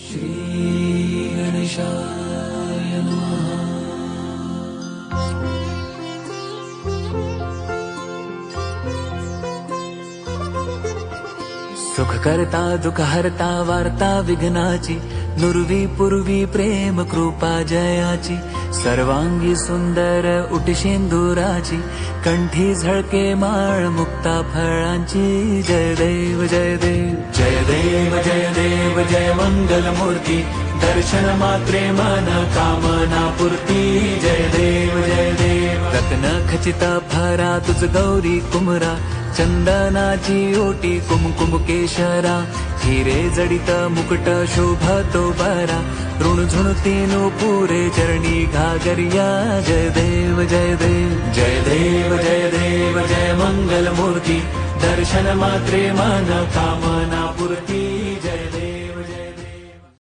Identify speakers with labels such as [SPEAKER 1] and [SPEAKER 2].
[SPEAKER 1] श्री गणेशाय नमः। सुख करता दुःख हरता वार्ता विघ्नाची, नुरवी पूर्वी प्रेम कृपा जयाची, सर्वांगी सुंदर उटशेंदुराची, कंठी झळके माळ मुक्ता फळांची। जय देव जय देव जय देव जय देव जय मंगल मूर्ती, दर्शन मात्रे मन कामना पूर्ती। जय देव जय देव रत्न खचित भरा तुझ गौरी कुमरा, चंदनाची ओटी कुमकुम केशरा, हिरे जडित मुकुट शोभतो बरा, ऋणझुणतीनु पुरे चरणी घागरिया। जय देव जय देव जय देव जय देव जय मंगल मूर्ती, दर्शन मात्रे मन कामना पूर्ती।